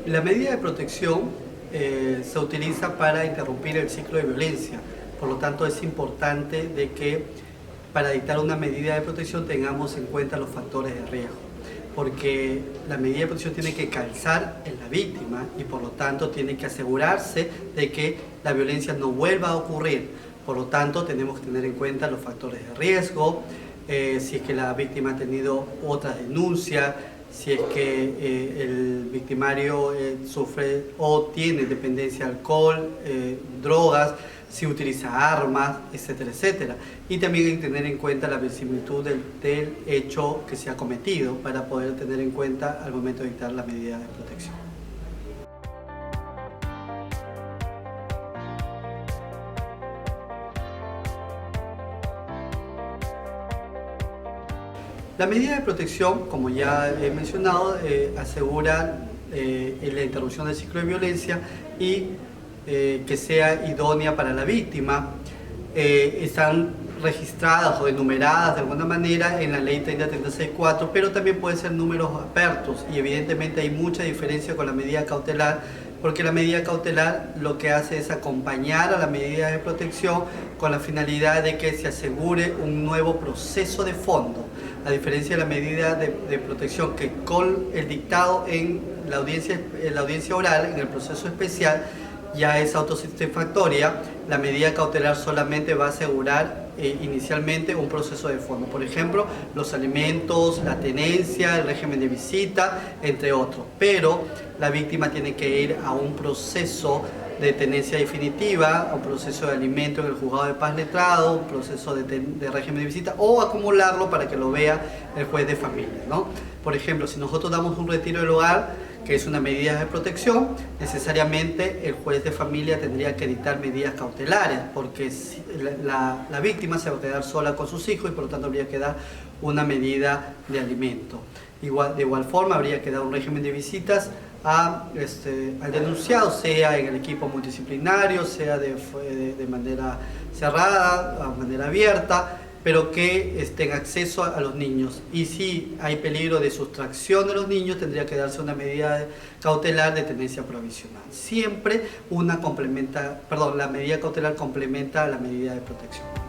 La medida de protección se utiliza para interrumpir el ciclo de violencia. Por lo tanto, es importante de que para dictar una medida de protección tengamos en cuenta los factores de riesgo, porque la medida de protección tiene que calzar en la víctima y por lo tanto tiene que asegurarse de que la violencia no vuelva a ocurrir. Por lo tanto, tenemos que tener en cuenta los factores de riesgo, si es que la víctima ha tenido otras denuncias, si es que el victimario sufre o tiene dependencia de alcohol, drogas, si utiliza armas, etcétera, etcétera. Y también hay que tener en cuenta la verosimilitud del hecho que se ha cometido para poder tener en cuenta al momento de dictar la medida de protección. La medida de protección, como ya he mencionado, asegura la interrupción del ciclo de violencia y que sea idónea para la víctima. Están registradas o enumeradas de alguna manera en la ley 3036-4, pero también pueden ser números apertos y evidentemente hay mucha diferencia con la medida cautelar, porque la medida cautelar lo que hace es acompañar a la medida de protección con la finalidad de que se asegure un nuevo proceso de fondo, a diferencia de la medida de protección que con el dictado en la audiencia oral, en el proceso especial, ya es autosatisfactoria. La medida cautelar solamente va a asegurar inicialmente un proceso de fondo, por ejemplo, los alimentos, la tenencia, el régimen de visita, entre otros, pero la víctima tiene que ir a un proceso de tenencia definitiva, a un proceso de alimento en el juzgado de paz letrado, un proceso de régimen de visita, o acumularlo para que lo vea el juez de familia, ¿no? Por ejemplo, si nosotros damos un retiro del hogar, que es una medida de protección, necesariamente el juez de familia tendría que dictar medidas cautelares, porque la víctima se va a quedar sola con sus hijos y por lo tanto habría que dar una medida de alimento. De igual forma habría que dar un régimen de visitas al denunciado, sea en el equipo multidisciplinario, sea de manera cerrada, de manera abierta, pero que tenga acceso a los niños. Y si hay peligro de sustracción de los niños, tendría que darse una medida cautelar de tenencia provisional. Siempre la medida cautelar complementa a la medida de protección.